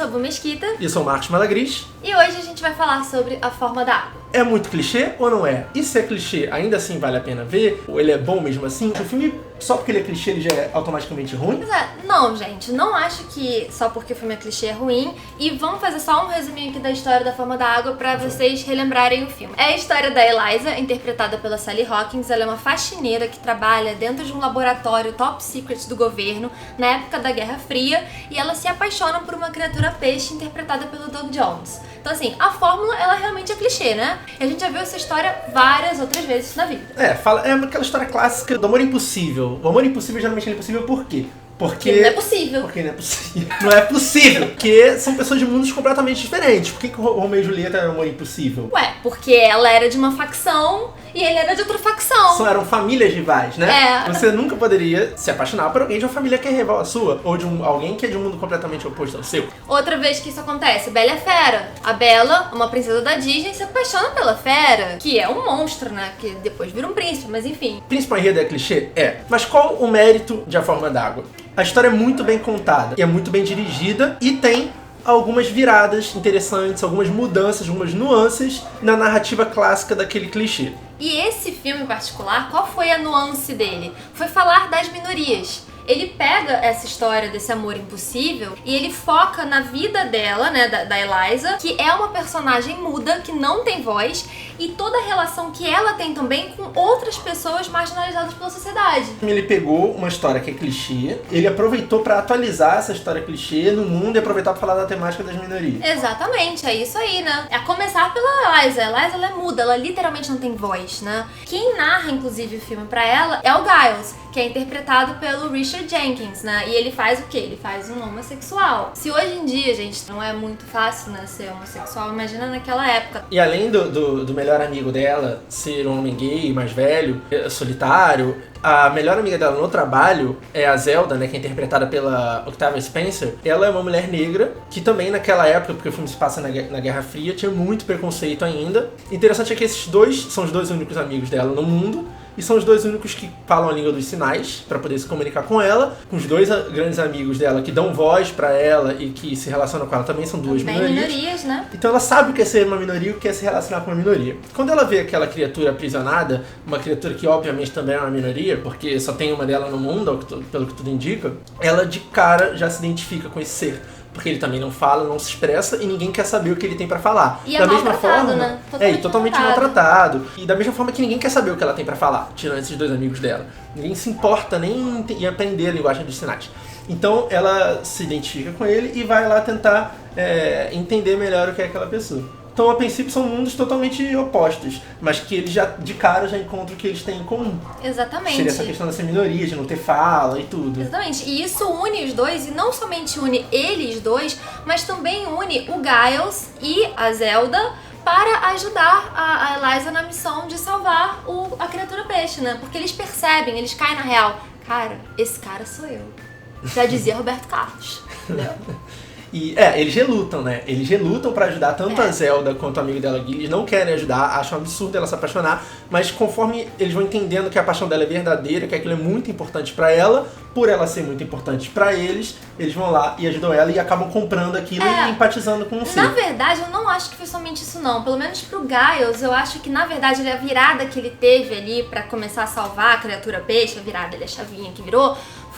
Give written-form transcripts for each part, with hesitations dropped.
sou Bu Mesquita. E eu sou o Marcos Malagris. E hoje a gente vai falar sobre A Forma da Água. É muito clichê ou não é? E se é clichê, ainda assim vale a pena ver? Ou ele é bom mesmo assim? O filme, só porque ele é clichê, ele já é automaticamente ruim? Pois é, não, gente, não acho que só porque o filme é clichê é ruim. E vamos fazer só um resuminho aqui da história da Forma da Água pra vocês relembrarem o filme. É a história da Eliza, interpretada pela Sally Hawkins. Ela é uma faxineira que trabalha dentro de um laboratório top secret do governo na época da Guerra Fria, e ela se apaixona por uma criatura peixe interpretada pelo Doug Jones. Então assim, a fórmula, ela realmente é clichê, né? E a gente já viu essa história várias outras vezes na vida. É aquela história clássica do amor impossível. O amor impossível geralmente é impossível por quê? Porque não é possível. Porque não é possível. Não é possível. Porque são pessoas de mundos completamente diferentes. Por que o Romeu e Julieta era um amor impossível? Ué, porque ela era de uma facção e ele era de outra facção. Só eram famílias rivais, né? É. Você nunca poderia se apaixonar por alguém de uma família que é rival à sua. Ou de alguém que é de um mundo completamente oposto ao seu. Outra vez que isso acontece, Bela e a Fera. A Bela, uma princesa da Disney, se apaixona pela Fera, que é um monstro, né? Que depois vira um príncipe, mas enfim. Príncipe enredo é clichê? É. Mas qual o mérito de A Forma d'Água? A história é muito bem contada, é muito bem dirigida e tem algumas viradas interessantes, algumas mudanças, algumas nuances na narrativa clássica daquele clichê. E esse filme em particular, qual foi a nuance dele? Foi falar das minorias. Ele pega essa história desse amor impossível e ele foca na vida dela, né, da Eliza, que é uma personagem muda, que não tem voz, e toda a relação que ela tem também com outras pessoas marginalizadas pela sociedade. Ele pegou uma história que é clichê, ele aproveitou pra atualizar essa história clichê no mundo e aproveitar pra falar da temática das minorias. Exatamente, é isso aí, né? É a começar pela Eliza. A Eliza, ela é muda, ela literalmente não tem voz, né? Quem narra, inclusive, o filme pra ela é o Giles, que é interpretado pelo Richard Jenkins, né? E ele faz o quê? Ele faz um homossexual. Se hoje em dia, gente, não é muito fácil, né, ser homossexual, imagina naquela época. E além do melhor amigo dela ser um homem gay, mais velho, solitário, a melhor amiga dela no trabalho é a Zelda, né, que é interpretada pela Octavia Spencer. Ela é uma mulher negra, que também naquela época, porque o filme se passa na Guerra Fria, tinha muito preconceito ainda. Interessante é que esses dois são os dois únicos amigos dela no mundo, e são os dois únicos que falam a língua dos sinais para poder se comunicar com ela. Com os dois grandes amigos dela que dão voz para ela e que se relacionam com ela também são duas minorias, né? Então ela sabe o que é ser uma minoria e o que é se relacionar com uma minoria. Quando ela vê aquela criatura aprisionada, uma criatura que obviamente também é uma minoria, porque só tem uma dela no mundo, pelo que tudo indica, ela de cara já se identifica com esse ser. Porque ele também não fala, não se expressa e ninguém quer saber o que ele tem pra falar. E é maltratado, né? Totalmente maltratado. E da mesma forma que ninguém quer saber o que ela tem pra falar, tirando esses dois amigos dela. Ninguém se importa nem em aprender a linguagem dos sinais. Então ela se identifica com ele e vai lá tentar entender melhor o que é aquela pessoa. Então, a princípio, são mundos totalmente opostos, mas que eles já, de cara, já encontram o que eles têm em comum. Exatamente. Seria essa questão dessa minoria, de não ter fala e tudo. Exatamente. E isso une os dois, e não somente une eles dois, mas também une o Giles e a Zelda para ajudar a Eliza na missão de salvar a criatura peixe, né? Porque eles percebem, eles caem na real. Cara, esse cara sou eu. Já dizia Roberto Carlos. Entendeu? E eles relutam, né? Eles relutam pra ajudar tanto a Zelda quanto o amigo dela Gui. Eles não querem ajudar, acham absurdo ela se apaixonar, mas conforme eles vão entendendo que a paixão dela é verdadeira, que aquilo é muito importante pra ela, por ela ser muito importante pra eles vão lá e ajudam ela e acabam comprando aquilo e empatizando com o ser. Na verdade, eu não acho que foi somente isso não. Pelo menos pro Giles, eu acho que na verdade a virada que ele teve ali pra começar a salvar a criatura peixe, a virada, a chavinha que virou,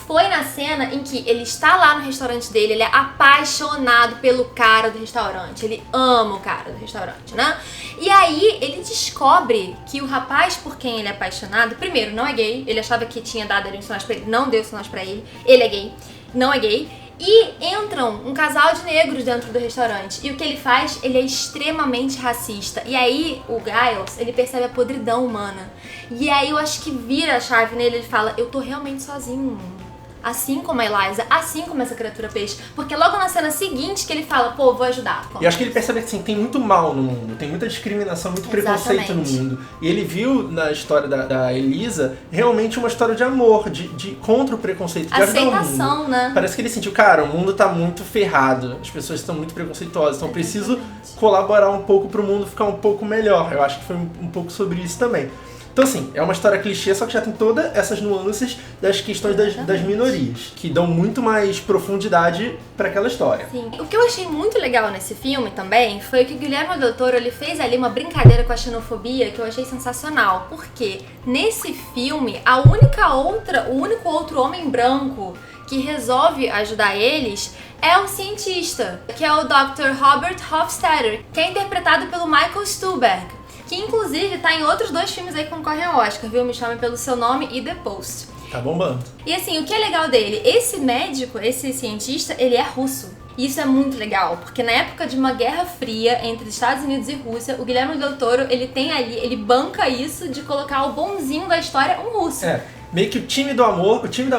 foi na cena em que ele está lá no restaurante dele, ele é apaixonado pelo cara do restaurante, ele ama o cara do restaurante, né? E aí ele descobre que o rapaz por quem ele é apaixonado, primeiro, não é gay, ele achava que tinha dado ali um sinais pra ele, não deu sinais pra ele é gay, não é gay. E entram um casal de negros dentro do restaurante. E o que ele faz? Ele é extremamente racista. E aí, o Giles, ele percebe a podridão humana. E aí eu acho que vira a chave nele, ele fala, eu tô realmente sozinho no mundo. Assim como a Eliza, assim como essa criatura peixe. Porque logo na cena seguinte que ele fala, pô, vou ajudar. E acho que ele percebe que assim, tem muito mal no mundo, tem muita discriminação, muito preconceito no mundo. E ele viu na história da Elisa realmente uma história de amor, de contra o preconceito, de ajudar o mundo. Né? Parece que ele sentiu, cara, o mundo tá muito ferrado, as pessoas estão muito preconceituosas, então eu preciso colaborar um pouco pro mundo ficar um pouco melhor. Eu acho que foi um pouco sobre isso também. Então, assim, é uma história clichê, só que já tem todas essas nuances das questões das minorias, que dão muito mais profundidade pra aquela história. Sim. O que eu achei muito legal nesse filme também foi que o Guillermo del Toro, ele fez ali uma brincadeira com a xenofobia que eu achei sensacional. Porque nesse filme, o único outro homem branco que resolve ajudar eles é o cientista, que é o Dr. Robert Hofstadter, que é interpretado pelo Michael Stuhlbarg, que inclusive tá em outros 2 filmes aí que concorrem ao Oscar, viu? Me Chame Pelo Seu Nome e The Post. Tá bombando. E assim, o que é legal dele? Esse médico, esse cientista, ele é russo. E isso é muito legal, porque na época de uma guerra fria entre Estados Unidos e Rússia, o Guillermo del Toro, ele banca isso de colocar o bonzinho da história um russo. Meio que o time do amor, o time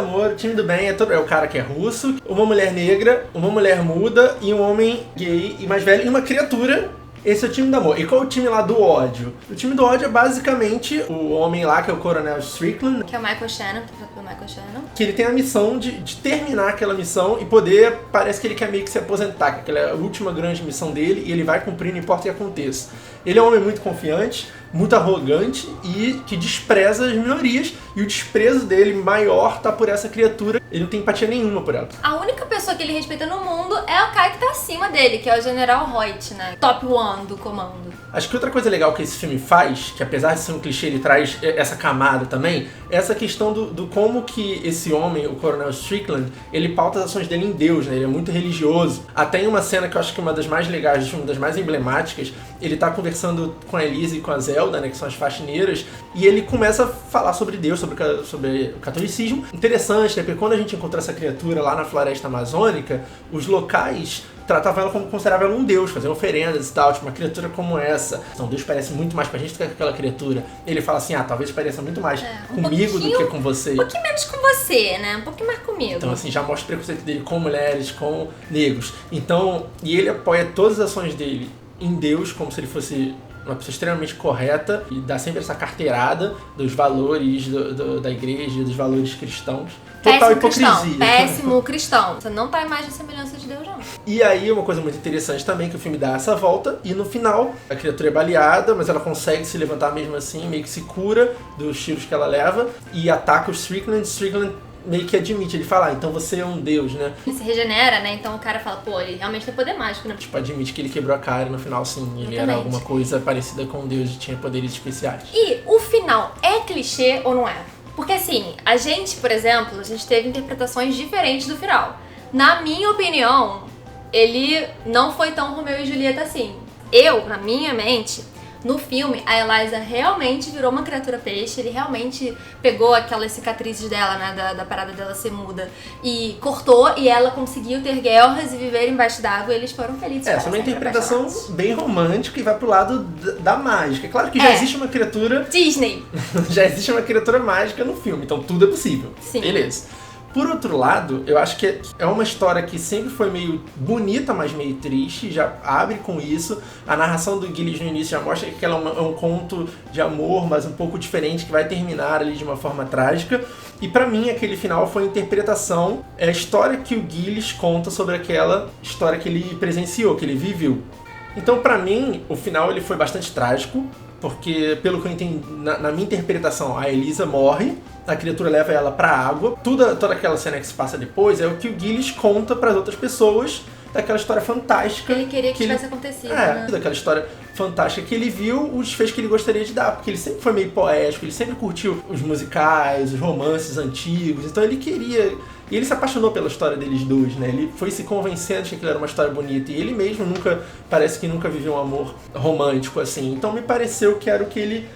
do bem é o cara que é russo, uma mulher negra, uma mulher muda e um homem gay e mais velho e uma criatura. Esse é o time do amor. E qual é o time lá do ódio? O time do ódio é basicamente o homem lá, que é o Coronel Strickland. Que é o Michael Shannon, que é o Michael Shannon. Que ele tem a missão de terminar aquela missão e poder... Parece que ele quer meio que se aposentar, que aquela é a última grande missão dele e ele vai cumprir, não importa o que aconteça. Ele é um homem muito confiante, muito arrogante e que despreza as minorias. E o desprezo dele maior tá por essa criatura. Ele não tem empatia nenhuma por ela. A única pessoa que ele respeita no mundo é o cara que tá acima dele, que é o General Hoyt, né? Top 1 do comando. Acho que outra coisa legal que esse filme faz, que apesar de ser um clichê, ele traz essa camada também, é essa questão do como que esse homem, o Coronel Strickland, ele pauta as ações dele em Deus, né? Ele é muito religioso. Até em uma cena que eu acho que é uma das mais legais do filme, das mais emblemáticas, ele tá conversando com a Elise e com a Zelda, né? Que são as faxineiras, e ele começa a falar sobre Deus, sobre o catolicismo. Interessante, né? Porque quando a gente encontrou essa criatura lá na floresta amazônica, os locais tratavam ela como consideravam ela um deus, faziam oferendas e tal, tipo, uma criatura como essa. Então Deus parece muito mais pra gente do que aquela criatura. Ele fala assim, talvez pareça muito mais comigo do que com você. Um pouquinho menos com você, né? Um pouquinho mais comigo. Então assim, já mostra o preconceito dele com mulheres, com negros. Então, e ele apoia todas as ações dele em Deus, como se ele fosse uma pessoa extremamente correta e dá sempre essa carteirada dos valores da igreja, dos valores cristãos. Total hipocrisia. Péssimo cristão. Você não tá à imagem e semelhança de Deus, não. E aí, uma coisa muito interessante também, que o filme dá essa volta, e no final, a criatura é baleada, mas ela consegue se levantar mesmo assim, meio que se cura dos tiros que ela leva, e ataca o Strickland. Strickland meio que admite, ele fala, então você é um deus, né? Ele se regenera, né? Então o cara fala, pô, ele realmente tem poder mágico, né? Tipo, admite que ele quebrou a cara e no final, sim, ele era alguma coisa parecida com um deus e tinha poderes especiais. E o final é clichê ou não é? Porque assim, a gente, por exemplo, a gente teve interpretações diferentes do final. Na minha opinião, ele não foi tão Romeu e Julieta assim. Eu, na minha mente, no filme, a Eliza realmente virou uma criatura peixe, ele realmente pegou aquelas cicatrizes dela, né, da parada dela ser muda, e cortou, e ela conseguiu ter guerras e viver embaixo d'água, e eles foram felizes. Essa é uma interpretação bem romântica e vai pro lado da mágica. É claro que já existe uma criatura... Disney! Já existe uma criatura mágica no filme, então tudo é possível. Sim. Beleza. Por outro lado, eu acho que é uma história que sempre foi meio bonita, mas meio triste, já abre com isso. A narração do Gillies no início já mostra que ela é um conto de amor, mas um pouco diferente, que vai terminar ali de uma forma trágica. E pra mim, aquele final foi a interpretação, é a história que o Gillies conta sobre aquela história que ele presenciou, que ele viveu. Então, pra mim, o final ele foi bastante trágico, porque, pelo que eu entendi, na minha interpretação, a Elisa morre, a criatura leva ela pra água. Toda aquela cena que se passa depois é o que o Gillies conta pras outras pessoas daquela história fantástica. Ele queria que tivesse acontecido, né? Daquela história fantástica que ele viu, o desfecho que ele gostaria de dar, porque ele sempre foi meio poético, ele sempre curtiu os musicais, os romances antigos, então ele queria... E ele se apaixonou pela história deles dois, né? Ele foi se convencendo de que aquilo era uma história bonita. E ele mesmo parece que nunca viveu um amor romântico, assim. Então me pareceu que era o que ele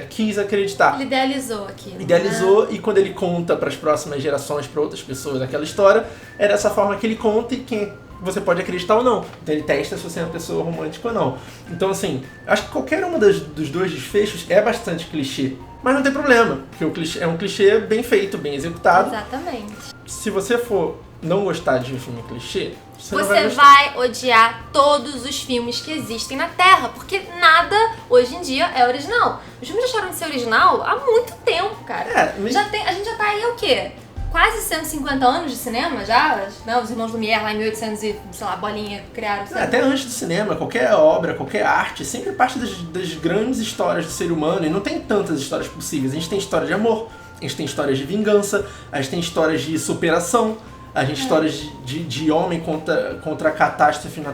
quis acreditar. Ele idealizou aquilo. Idealizou, né? E quando ele conta para as próximas gerações, para outras pessoas, aquela história, é dessa forma que ele conta e quem você pode acreditar ou não. Então ele testa se você é uma pessoa romântica ou não. Então, assim, acho que qualquer uma dos dois desfechos é bastante clichê. Mas não tem problema, porque o clichê é um clichê bem feito, bem executado. Exatamente. Se você for não gostar de um filme clichê, você vai odiar todos os filmes que existem na Terra, porque nada hoje em dia é original. Os filmes deixaram de ser original há muito tempo, cara. A gente já tá aí o quê? quase 150 anos de cinema já, né? Os irmãos Lumière lá em 1800 e, sei lá, bolinha, criaram o cinema. Até antes do cinema, qualquer obra, qualquer arte, sempre parte das grandes histórias do ser humano, e não tem tantas histórias possíveis. A gente tem história de amor, a gente tem histórias de vingança, a gente tem histórias de superação, a gente tem histórias de homem contra catástrofes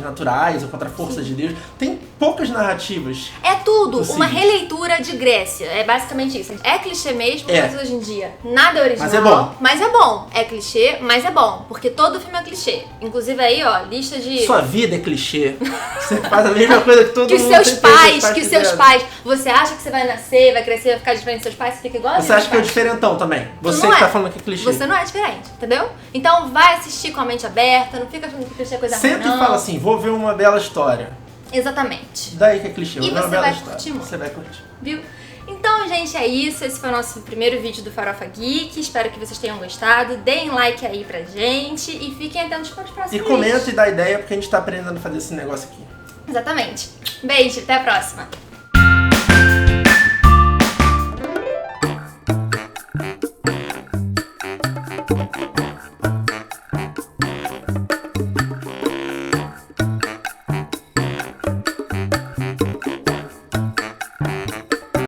naturais ou contra forças de Deus. Tem poucas narrativas. É tudo possíveis. uma releitura de Grécia. É basicamente isso. É clichê mesmo, mas hoje em dia nada é original. Mas é bom. Mas é bom. É clichê, mas é bom. Porque todo filme é clichê. Inclusive aí, ó, lista de... Sua vida é clichê. Você faz a mesma coisa que todo que mundo. Que os seus pais... Você acha que você vai nascer, vai crescer, vai ficar diferente dos seus pais, você fica igual. Você acha que é o diferentão também. Você não que é. tá falando que é clichê. Você não é diferente, entendeu? Então vai assistir com a mente aberta, não fica achando que clichê é coisa ruim, Senta não. e fala assim, vou ver uma bela história. Exatamente. Daí que é clichê. E vou ver uma você bela vai história. curtir muito. Você vai curtir. Viu? Então, gente, é isso. Esse foi o nosso primeiro vídeo do Farofa Geek. Espero que vocês tenham gostado. Deem like aí pra gente e fiquem atentos para os próximos E comenta vídeos. e dá ideia, porque a gente tá aprendendo a fazer esse negócio aqui. Exatamente. Beijo, até a próxima.